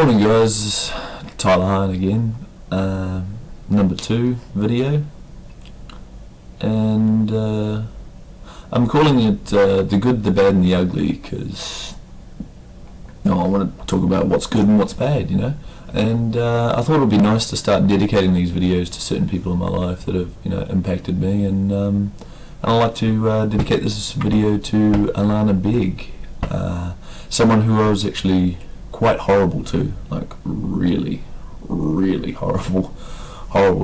Morning guys, Tyler Hine again, number 2 video, and I'm calling it The Good, the Bad and the Ugly because I want to talk about what's good and what's bad, and I thought it would be nice to start dedicating these videos to certain people in my life that have impacted me, and I'd like to dedicate this video to Alana Begg, someone who I was actually quite horrible to, like really horrible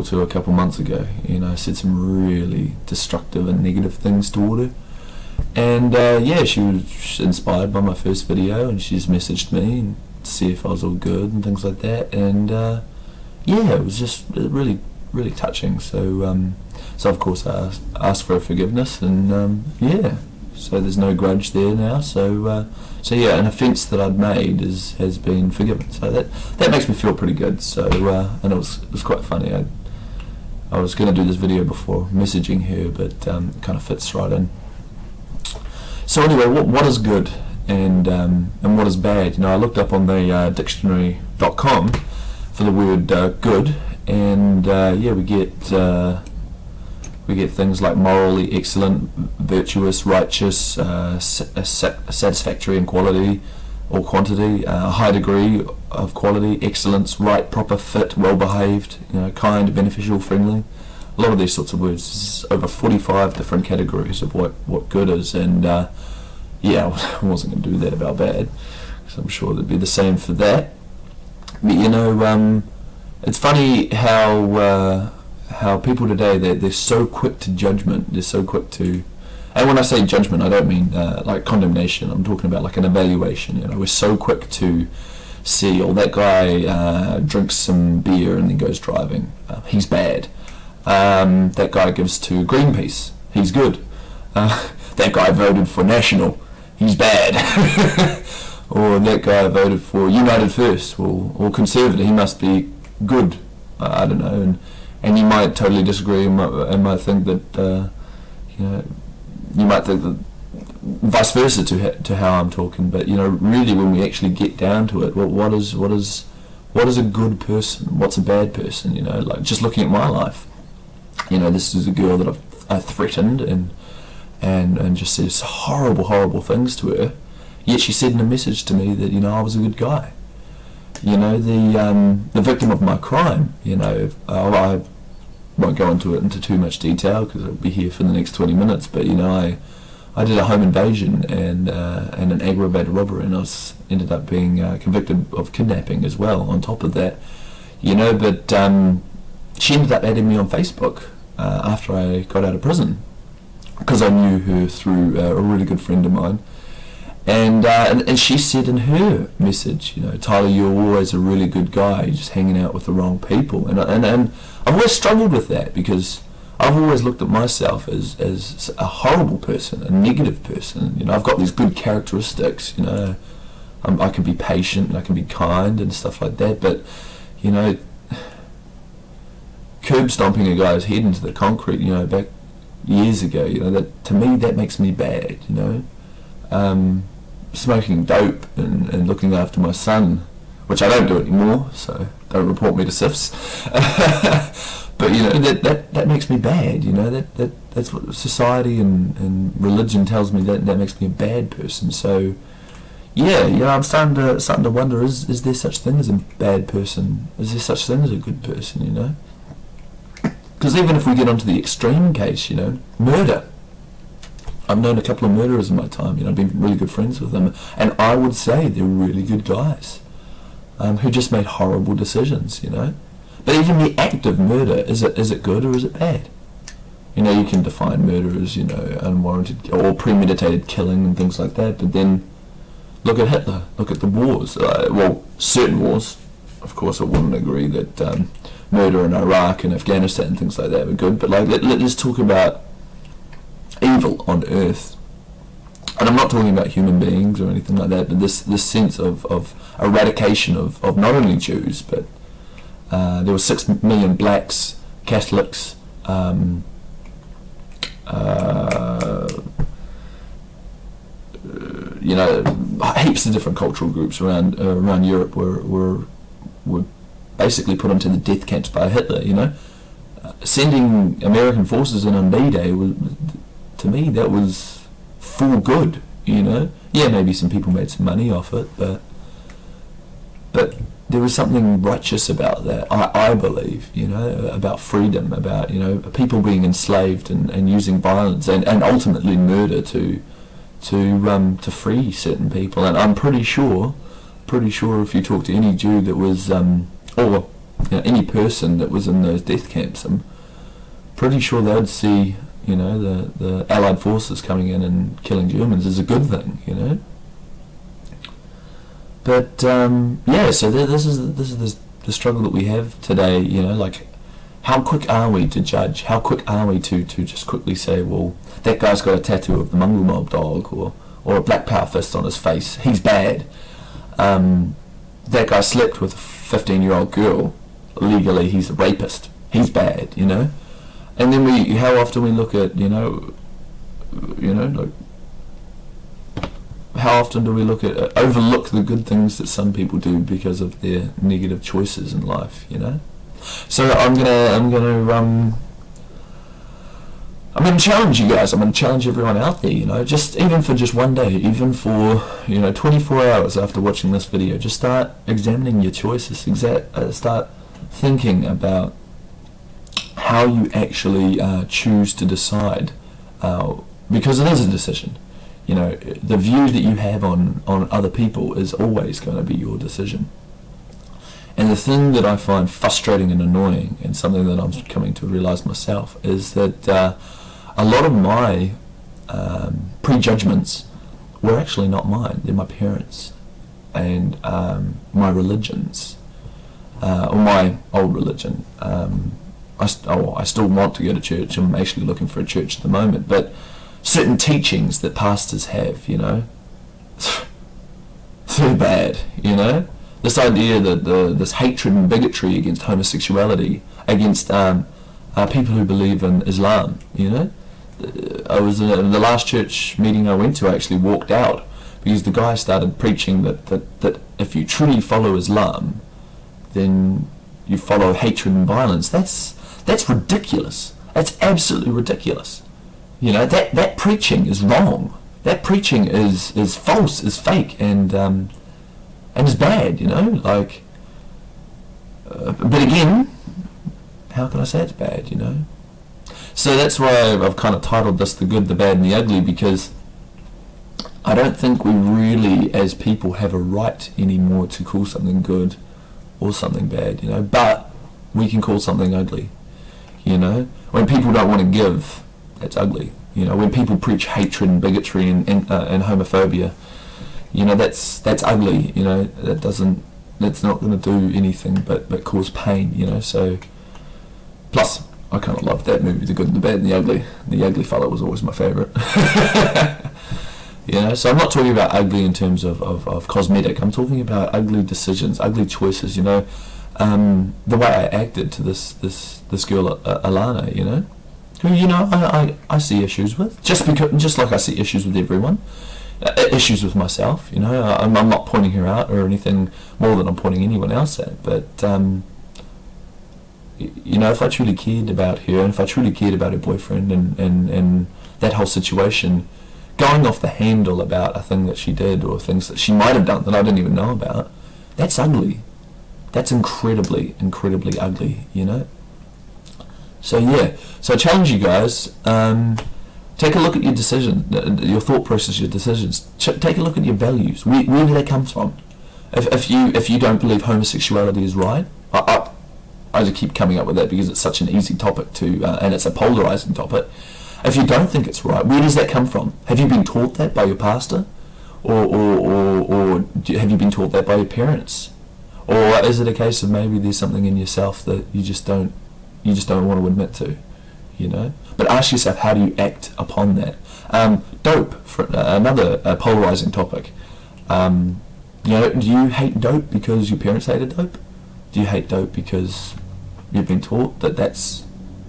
to a couple months ago. I said some really destructive and negative things toward her, and yeah, she was inspired by my first video, and she just messaged me and to see if I was all good and things like that, and yeah, it was just really touching. So so of course I asked for her forgiveness, and yeah, so there's no grudge there now. So yeah, an offence that I'd made has been forgiven. So that makes me feel pretty good. So and it was quite funny. I was going to do this video before messaging her, but it kind of fits right in. So anyway, what is good and what is bad? I looked up on the dictionary.com for the word good, and yeah, we get things like morally excellent, virtuous, righteous, satisfactory in quality or quantity, high degree of quality, excellence, right, proper, fit, well-behaved, kind, beneficial, friendly. A lot of these sorts of words. There's over 45 different categories of what good is, and yeah, I wasn't going to do that about bad, because I'm sure there'd be the same for that. But it's funny how people today, they're so quick to judgment, they're so quick to, and when I say judgment, I don't mean like condemnation, I'm talking about like an evaluation. We're so quick to see, oh, that guy drinks some beer and then goes driving, he's bad. That guy gives to Greenpeace, he's good. That guy voted for National, he's bad. Or that guy voted for United First, or Conservative, he must be good. I don't know, and you might totally disagree, and might think that you might think that vice versa to how I'm talking. But really, when we actually get down to it, what is a good person? What's a bad person? Like just looking at my life, this is a girl that I threatened and just said horrible things to her. Yet she said in a message to me that I was a good guy. The victim of my crime. I won't go into too much detail because I'll be here for the next 20 minutes. But I did a home invasion and an aggravated robbery, and I ended up being convicted of kidnapping as well. On top of that, But she ended up adding me on Facebook after I got out of prison, because I knew her through a really good friend of mine. And she said in her message, Tyler, you're always a really good guy, you're just hanging out with the wrong people. And I've always struggled with that, because I've always looked at myself as a horrible person, a negative person. I've got these good characteristics, I can be patient and I can be kind and stuff like that, but, curb stomping a guy's head into the concrete, back years ago, that to me, that makes me bad, smoking dope and looking after my son, which I don't do anymore, so don't report me to SIFs. But that makes me bad. That's what society and religion tells me, that makes me a bad person. So yeah, I'm starting to wonder, is there such thing as a bad person? Is there such thing as a good person? Because even if we get onto the extreme case, murder. I've known a couple of murderers in my time, I've been really good friends with them, and I would say they're really good guys, who just made horrible decisions, But even the act of murder, is it good or is it bad? You can define murder as, unwarranted or premeditated killing and things like that, but then look at Hitler, look at the wars, well, certain wars. Of course I wouldn't agree that murder in Iraq and Afghanistan and things like that were good, but let's talk about evil on earth. And I'm not talking about human beings or anything like that, but this sense of eradication of not only Jews, but there were 6 million blacks, Catholics, heaps of different cultural groups around Europe were basically put into the death camps by Hitler. You know, sending American forces in on D-Day was, to me, that was for good. You know, yeah, maybe some people made some money off it, but there was something righteous about that. I believe, you know, about freedom, about, you know, people being enslaved and using violence and ultimately murder to free certain people. And I'm pretty sure if you talk to any Jew that was or you know, any person that was in those death camps, I'm pretty sure they'd see, you know, the Allied forces coming in and killing Germans as a good thing, you know. But yeah, so this is the struggle that we have today. You know, like, how quick are we to judge? How quick are we to just quickly say, well, that guy's got a tattoo of the Mongrel Mob dog, or a black power fist on his face, he's bad. That guy slept with a 15-year-old girl legally, he's a rapist, he's bad. You know, and then how often we look at, you know, like, how often do we overlook the good things that some people do because of their negative choices in life, you know? So I'm gonna challenge you guys. I'm gonna challenge everyone out there, you know, even for one day, even for, you know, 24 hours after watching this video, just start examining your choices. Start thinking about how you actually choose to decide, because it is a decision. You know, the view that you have on other people is always going to be your decision. And the thing that I find frustrating and annoying, and something that I'm coming to realise myself, is that a lot of my prejudgments were actually not mine. They're my parents and my religions, or my old religion. I still want to go to church. I'm actually looking for a church at the moment, but certain teachings that pastors have, you know, they're bad, you know. This idea that this hatred and bigotry against homosexuality, against people who believe in Islam, you know. I was in the last church meeting I went to, I actually walked out because the guy started preaching that if you truly follow Islam, then you follow hatred and violence. That's ridiculous. That's absolutely ridiculous. You know, that preaching is wrong. That preaching is false, is fake, and is bad. You know, like. But again, how can I say it's bad? You know. So that's why I've kind of titled this "The Good, the Bad, and the Ugly," because I don't think we really, as people, have a right anymore to call something good or something bad. You know, but we can call something ugly. You know, when people don't want to give, that's ugly. You know, when people preach hatred and bigotry and homophobia, you know, that's ugly. You know, that's not going to do anything but cause pain. You know, so plus I kind of loved that movie, The Good, the Bad, and the Ugly. The ugly fellow was always my favourite. You know, so I'm not talking about ugly in terms of cosmetic. I'm talking about ugly decisions, ugly choices. You know, the way I acted to this girl, Alana. You know. Who, you know, I see issues with, just like I see issues with everyone, issues with myself. You know, I'm not pointing her out or anything more than I'm pointing anyone else at. But you know, if I truly cared about her, and if I truly cared about her boyfriend and that whole situation, going off the handle about a thing that she did or things that she might have done that I didn't even know about, that's ugly. That's incredibly, incredibly ugly. You know. So yeah, so I challenge you guys, take a look at your decision, your thought process, your decisions. Take a look at your values, where do they come from? If you don't believe homosexuality is right, I just keep coming up with that because it's such an easy topic to, and it's a polarizing topic. If you don't think it's right, where does that come from? Have you been taught that by your pastor, or have you been taught that by your parents, or is it a case of maybe there's something in yourself that you just don't want to admit to, you know? But ask yourself, how do you act upon that? Dope, for another polarizing topic. You know, do you hate dope because your parents hated dope? Do you hate dope because you've been taught that that's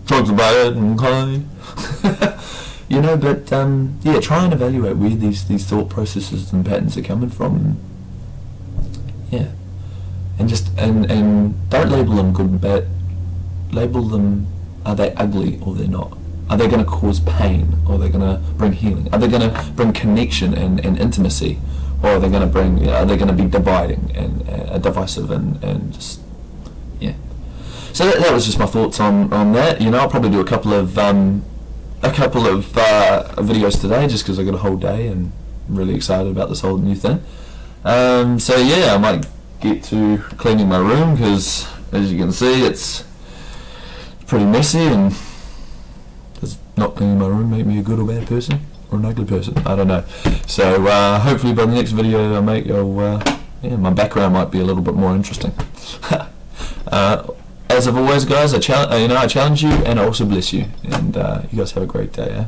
drugs are bad and okay? You know, but yeah, try and evaluate where these thought processes and patterns are coming from. And, yeah, and just and don't label them good and bad. Label them: are they ugly or they're not? Are they going to cause pain or are they going to bring healing? Are they going to bring connection and intimacy, or are they going to bring? Are they going to be dividing and divisive and just yeah? So that was just my thoughts on that. You know, I'll probably do a couple of videos today just because I got a whole day and I'm really excited about this whole new thing. So yeah, I might get to cleaning my room because, as you can see, it's pretty messy, and does not cleaning my room make me a good or bad person or an ugly person? I don't know. So hopefully by the next video I make, my background might be a little bit more interesting. As of always, guys, I challenge you and I also bless you, and you guys have a great day.